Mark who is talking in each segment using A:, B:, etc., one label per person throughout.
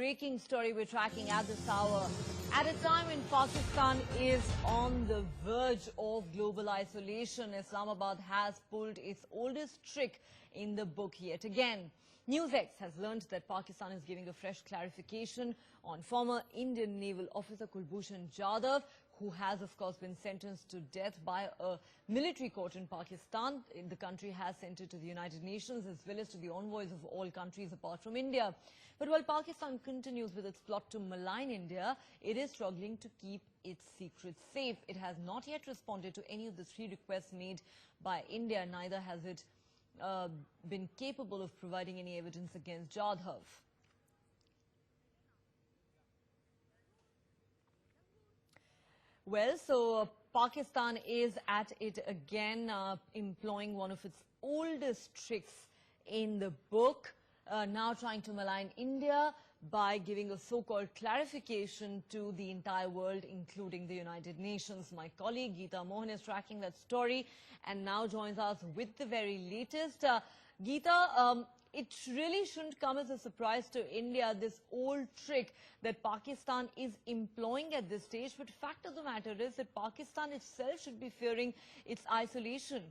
A: breaking story we're tracking at this hour. At a time when Pakistan is on the verge of global isolation, Islamabad has pulled its oldest trick in the book yet again. NewsX has learned that Pakistan is giving a fresh clarification on former Indian naval officer Kulbhushan Jadhav, who has, of course, been sentenced to death by a military court in Pakistan. The country has sent it to the United Nations as well as to the envoys of all countries apart from India. But while Pakistan continues with its plot to malign India, it is struggling to keep its secrets safe. It has not yet responded to any of the three requests made by India. Neither has it been capable of providing any evidence against Jadhav. Well, so Pakistan is at it again, employing one of its oldest tricks in the book, now trying to malign India by giving a so-called clarification to the entire world, including the United Nations. My colleague Geeta Mohan is tracking that story and now joins us with the very latest. Geeta, it really shouldn't come as a surprise to India, this old trick that Pakistan is employing at this stage. But the fact of the matter is that Pakistan itself should be fearing its isolation.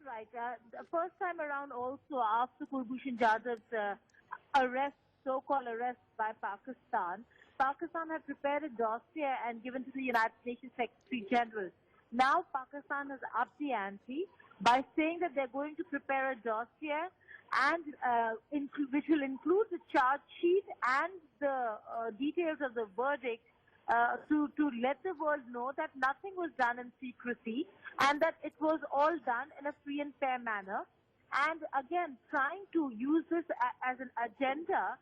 B: Right. The first time around also after Kulbhushan Jadhav's arrest, so-called arrest by Pakistan, Pakistan had prepared a dossier and given to the United Nations Secretary General. Now Pakistan has upped the ante by saying that they're going to prepare a dossier and which will include the charge sheet and the details of the verdict to let the world know that nothing was done in secrecy and that it was all done in a free and fair manner. And again, trying to use this as an agenda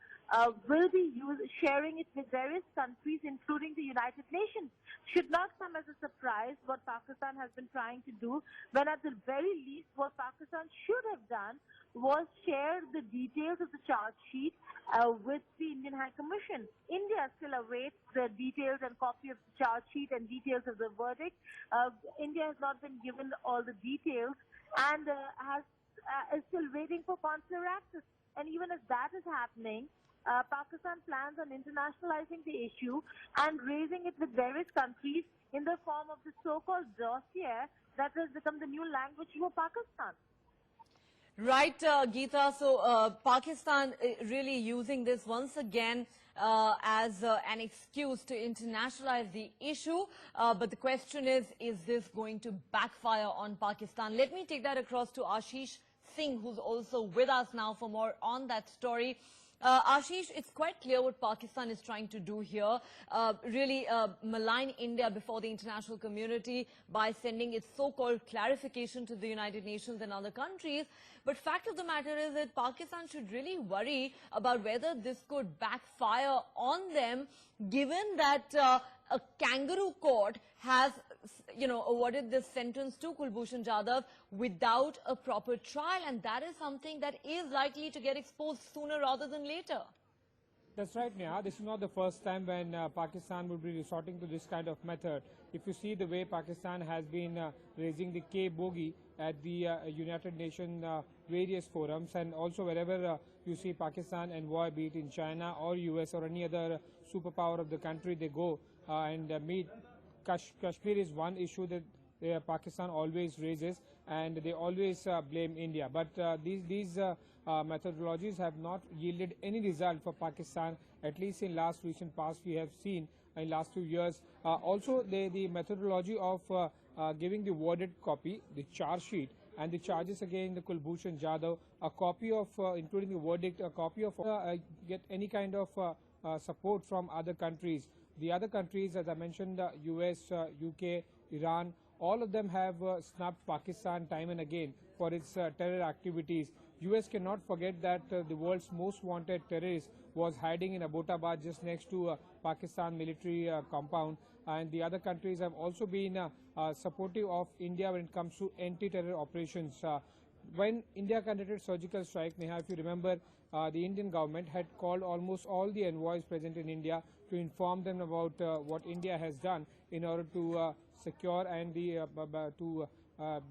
B: will be sharing it with various countries, including the United Nations. Should not come as a surprise what Pakistan has been trying to do, when at the very least what Pakistan should have done was share the details of the charge sheet with the Indian High Commission. India still awaits the details and copy of the charge sheet and details of the verdict. India has not been given all the details and is still waiting for consular access. And even as that is happening, Pakistan plans on internationalizing the issue and raising it with various countries in the form of the so-called dossier that has become the new language for Pakistan.
A: Right, Geeta. So Pakistan really using this once again as an excuse to internationalize the issue. But the question is this going to backfire on Pakistan? Let me take that across to Ashish Singh, who's also with us now for more on that story. Ashish, it's quite clear what Pakistan is trying to do here, really malign India before the international community by sending its so-called clarification to the United Nations and other countries. But fact of the matter is that Pakistan should really worry about whether this could backfire on them, given that a kangaroo court has, awarded this sentence to Kulbhushan Jadhav without a proper trial, and that is something that is likely to get exposed sooner rather than later.
C: That's right, Neha. This is not the first time when Pakistan would be resorting to this kind of method. If you see the way Pakistan has been raising the K bogey at the United Nations various forums, and also wherever you see Pakistan envoy, be it in China or US or any other superpower of the country they go and meet. Kashmir is one issue that Pakistan always raises, and they always blame India. But these methodologies have not yielded any result for Pakistan, at least in last recent past we have seen in last few years. Also, the methodology of giving the worded copy, the charge sheet, and the charges against the Kulbhushan Jadhav, a copy of, including the verdict, a copy of get any kind of support from other countries. The other countries, as I mentioned, US, UK, Iran, all of them have snubbed Pakistan time and again for its terror activities. US cannot forget that the world's most wanted terrorist was hiding in Abbottabad, just next to Pakistan military compound. And the other countries have also been supportive of India when it comes to anti-terror operations. When India conducted surgical strike, Neha, if you remember, the Indian government had called almost all the envoys present in India to inform them about what India has done in order to secure and to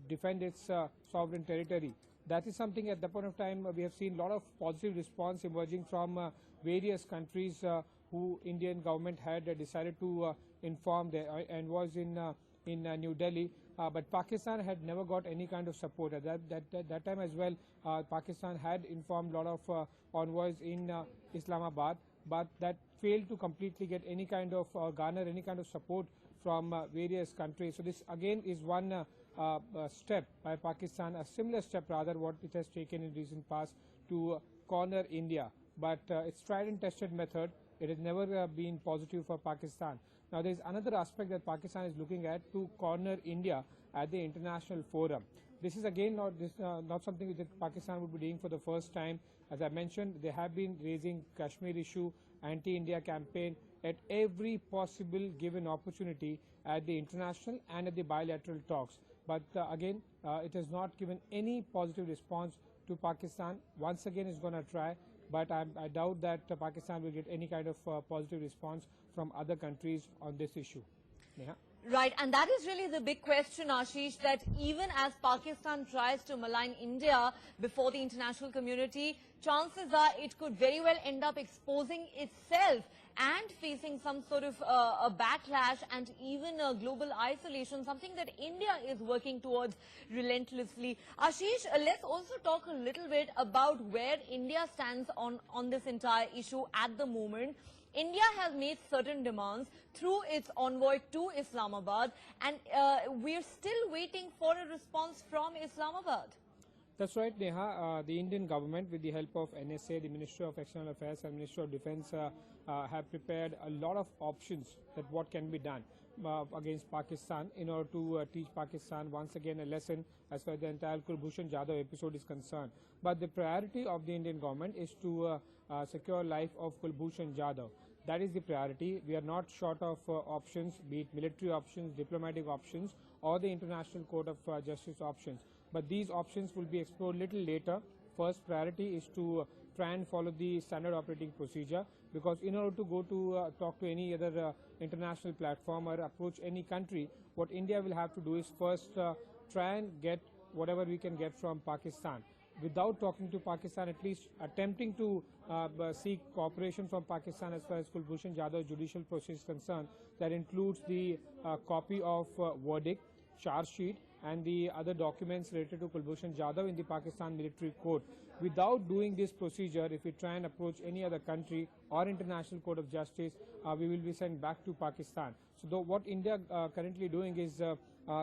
C: defend its sovereign territory. That is something at that point of time we have seen a lot of positive response emerging from various countries who Indian government had decided to inform their envoys in New Delhi. But Pakistan had never got any kind of support. At that time as well, Pakistan had informed a lot of envoys in Islamabad, but that failed to completely get any kind of garner any kind of support from various countries. So this again is one step by Pakistan, a similar step rather what it has taken in recent past to corner India. But it's tried and tested method. It has never been positive for Pakistan. Now there is another aspect that Pakistan is looking at to corner India at the international forum. This is again not something that Pakistan would be doing for the first time. As I mentioned, they have been raising Kashmir issue, anti-India campaign at every possible given opportunity at the international and at the bilateral talks. But again, it has not given any positive response to Pakistan. Once again, it's going to try, but I doubt that Pakistan will get any kind of positive response from other countries on this issue. Neha?
A: Right, and that is really the big question, Ashish, that even as Pakistan tries to malign India before the international community, chances are it could very well end up exposing itself and facing some sort of a backlash and even a global isolation, something that India is working towards relentlessly. Ashish, let's also talk a little bit about where India stands on this entire issue at the moment. India has made certain demands through its envoy to Islamabad, and we're still waiting for a response from Islamabad.
C: That's right, Neha. The Indian government, with the help of NSA, the Ministry of External Affairs and Ministry of Defence, have prepared a lot of options that what can be done against Pakistan in order to teach Pakistan once again a lesson as far as the entire Kulbhushan Jadhav episode is concerned. But the priority of the Indian government is to secure life of Kulbhushan Jadhav. That is the priority. We are not short of options, be it military options, diplomatic options, or the International Court of Justice options. But these options will be explored little later. First priority is to try and follow the standard operating procedure, because in order to go to talk to any other international platform or approach any country, what India will have to do is first try and get whatever we can get from Pakistan. Without talking to Pakistan, at least attempting to seek cooperation from Pakistan as far as Kulbhushan Jadhav judicial process is concerned. That includes the copy of verdict, charge sheet, and the other documents related to Kulbhushan Jadhav in the Pakistan military court. Without doing this procedure, if we try and approach any other country or International Court of Justice, we will be sent back to Pakistan. So what India currently doing is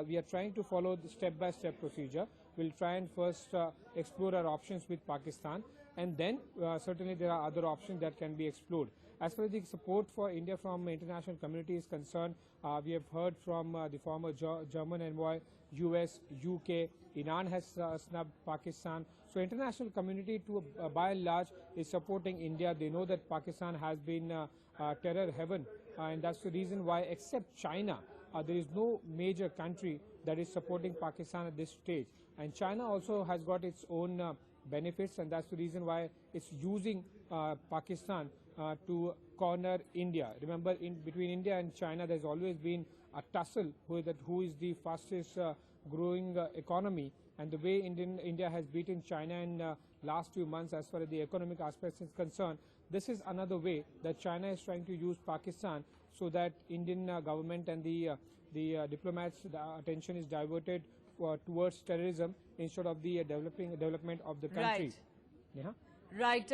C: we are trying to follow the step-by-step procedure. We'll try and first explore our options with Pakistan, and then certainly there are other options that can be explored. As far as the support for India from the international community is concerned, we have heard from the former German envoy, US, UK, Iran has snubbed Pakistan. So international community by and large is supporting India. They know that Pakistan has been terror heaven, and that's the reason why, except China, there is no major country that is supporting Pakistan at this stage. And China also has got its own benefits, and that's the reason why it's using Pakistan to corner India. Remember, between India and China, there's always been a tussle who is the fastest growing economy, and the way India has beaten China in last few months as far as the economic aspects is concerned. This is another way that China is trying to use Pakistan so that Indian government and the diplomats' attention is diverted towards terrorism instead of the development of the country.
A: Right.
C: Yeah?
A: Right.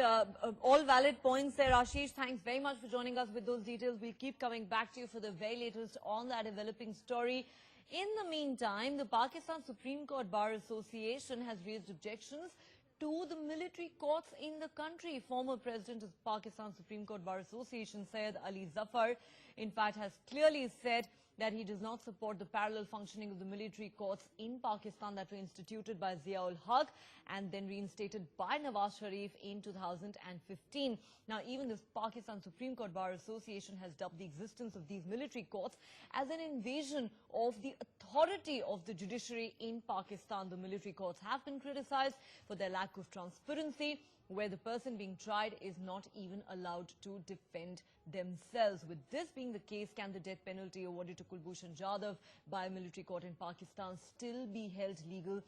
A: All valid points there, Ashish. Thanks very much for joining us with those details. We'll keep coming back to you for the very latest on that developing story. In the meantime, the Pakistan Supreme Court Bar Association has raised objections to the military courts in the country. Former President of Pakistan Supreme Court Bar Association, Syed Ali Zafar, in fact, has clearly said that he does not support the parallel functioning of the military courts in Pakistan that were instituted by Zia-ul Haq and then reinstated by Nawaz Sharif in 2015. Now, even the Pakistan Supreme Court Bar Association has dubbed the existence of these military courts as an invasion of the authority of the judiciary in Pakistan. The military courts have been criticized for their lack of transparency, where the person being tried is not even allowed to defend themselves. With this being the case, can the death penalty awarded to Kulbhushan Jadhav by a military court in Pakistan still be held legal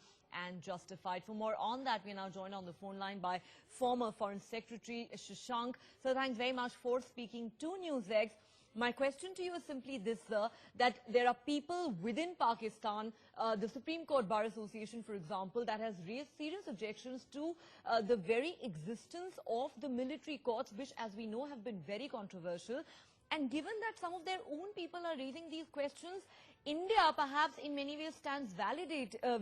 A: and justified? For more on that, we are now joined on the phone line by former Foreign Secretary Shashank. So thanks very much for speaking to NewsX. My question to you is simply this, sir, that there are people within Pakistan, the Supreme Court Bar Association, for example, that has raised serious objections to the very existence of the military courts, which, as we know, have been very controversial. And given that some of their own people are raising these questions, India perhaps in many ways stands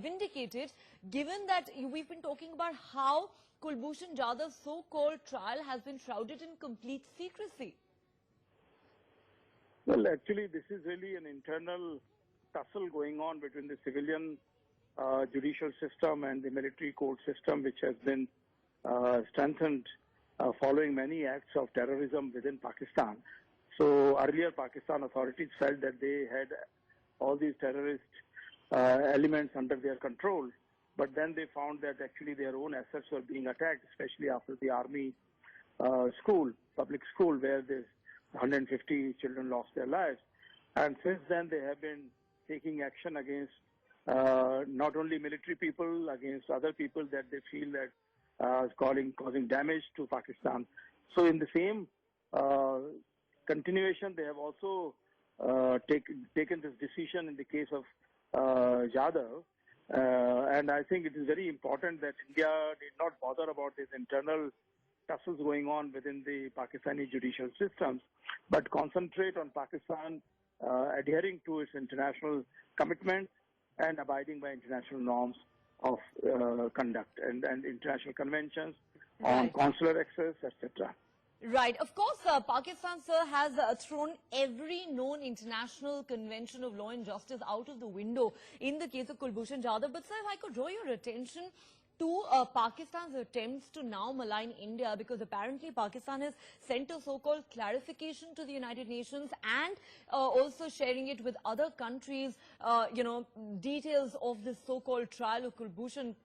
A: vindicated, given that we've been talking about how Kulbhushan Jadhav's so-called trial has been shrouded in complete secrecy.
D: Well, actually, this is really an internal tussle going on between the civilian judicial system and the military court system, which has been strengthened following many acts of terrorism within Pakistan. So earlier, Pakistan authorities felt that they had all these terrorist elements under their control, but then they found that actually their own assets were being attacked, especially after the army school, public school, where this 150 children lost their lives. And since then, they have been taking action against not only military people, against other people that they feel that is causing damage to Pakistan. So in the same continuation, they have also taken this decision in the case of Jadhav. And I think it is very important that India did not bother about this internal tussles going on within the Pakistani judicial systems, but concentrate on Pakistan adhering to its international commitments and abiding by international norms of conduct and international conventions on consular access, etc.
A: Right. Of course, Pakistan, sir, has thrown every known international convention of law and justice out of the window in the case of Kulbhushan Jadhav. But, sir, if I could draw your attention to Pakistan's attempts to now malign India, because apparently Pakistan has sent a so-called clarification to the United Nations and also sharing it with other countries, details of this so-called trial of Kulbhushan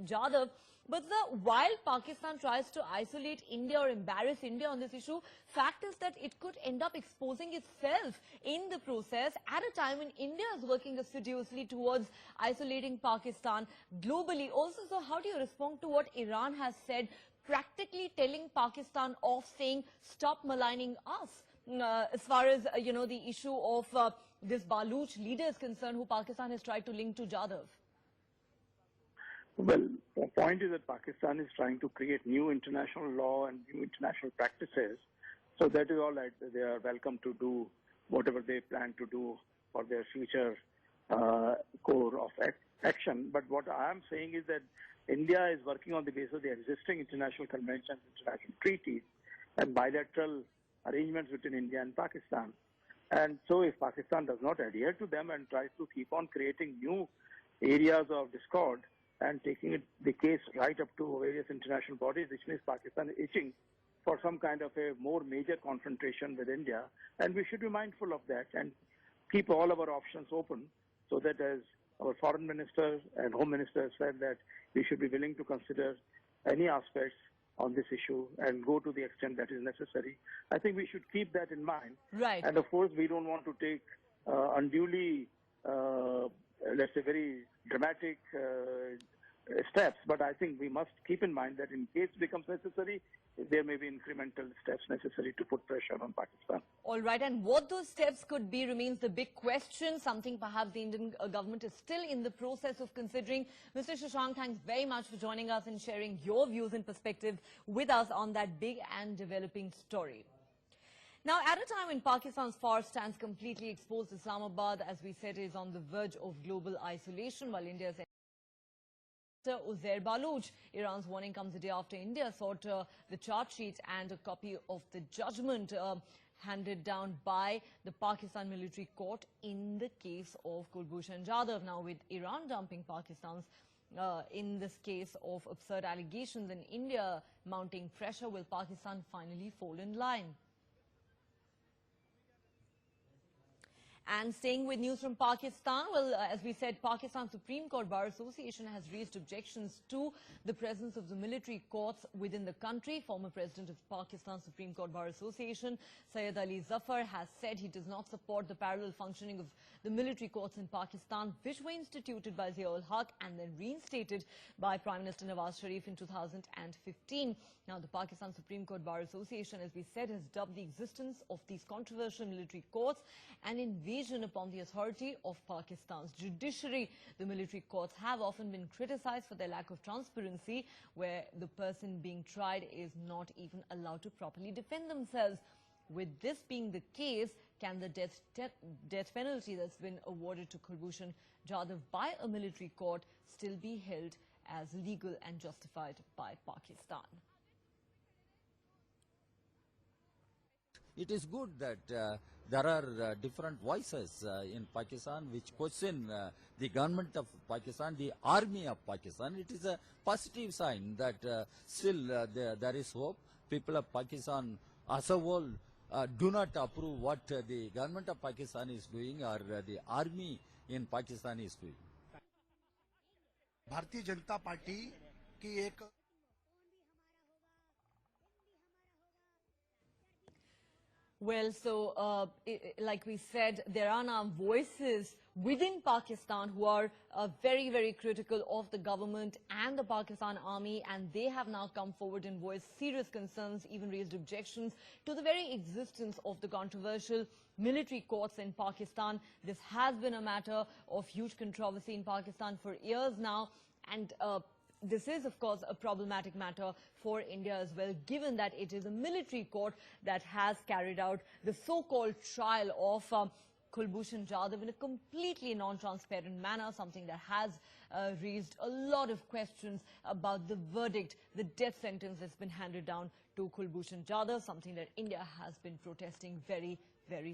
A: Jadhav. But while Pakistan tries to isolate India or embarrass India on this issue, fact is that it could end up exposing itself in the process at a time when India is working assiduously towards isolating Pakistan globally. Also, so how do you respond to what Iran has said, practically telling Pakistan off, saying, stop maligning us? As far as, the issue of this Baluch leader is concerned, who Pakistan has tried to link to Jadhav.
D: Well, the point is that Pakistan is trying to create new international law and new international practices. So that is all right. They are welcome to do whatever they plan to do for their future core of action. But what I am saying is that India is working on the basis of the existing international conventions, international treaties, and bilateral arrangements between India and Pakistan. And so if Pakistan does not adhere to them and tries to keep on creating new areas of discord, and taking the case right up to various international bodies, which means Pakistan is itching for some kind of a more major confrontation with India. And we should be mindful of that and keep all of our options open, so that, as our foreign minister and home minister said, that we should be willing to consider any aspects on this issue and go to the extent that is necessary. I think we should keep that in mind.
A: Right.
D: And of course, we don't want to take unduly let's say, very dramatic steps. But I think we must keep in mind that in case it becomes necessary, there may be incremental steps necessary to put pressure on Pakistan.
A: All right. And what those steps could be remains the big question, something perhaps the Indian government is still in the process of considering. Mr. Shashank, thanks very much for joining us and sharing your views and perspective with us on that big and developing story. Now, at a time when Pakistan's far stands completely exposed, Islamabad, as we said, is on the verge of global isolation, while India's Uzair Baluch. Iran's warning comes a day after India sought the charge sheet and a copy of the judgment handed down by the Pakistan military court in the case of Kulbhushan Jadhav. Now, with Iran dumping Pakistan's in this case of absurd allegations and India mounting pressure, will Pakistan finally fall in line? And staying with news from Pakistan, well, as we said, Pakistan Supreme Court Bar Association has raised objections to the presence of the military courts within the country. Former president of Pakistan Supreme Court Bar Association, Syed Ali Zafar, has said he does not support the parallel functioning of the military courts in Pakistan, which were instituted by Zia-ul-Haq and then reinstated by Prime Minister Nawaz Sharif in 2015. Now, the Pakistan Supreme Court Bar Association, as we said, has dubbed the existence of these controversial military courts an invasion upon the authority of Pakistan's judiciary. The military courts have often been criticized for their lack of transparency, where the person being tried is not even allowed to properly defend themselves. With this being the case, can the death penalty that's been awarded to Kulbhushan Jadhav by a military court still be held as legal and justified by Pakistan?
E: It is good that there are different voices in Pakistan which question the government of Pakistan, the army of Pakistan. It is a positive sign that still there is hope. People of Pakistan as a whole do not approve what the government of Pakistan is doing or the army in Pakistan is doing.
F: Bharatiya Janata party की एक
A: Well, so like we said, there are now voices within Pakistan who are very, very critical of the government and the Pakistan army, and they have now come forward and voiced serious concerns, even raised objections to the very existence of the controversial military courts in Pakistan. This has been a matter of huge controversy in Pakistan for years now, and this is, of course, a problematic matter for India as well, given that it is a military court that has carried out the so-called trial of Kulbhushan Jadhav in a completely non-transparent manner, something that has raised a lot of questions about the verdict, the death sentence that's been handed down to Kulbhushan Jadhav, something that India has been protesting very, very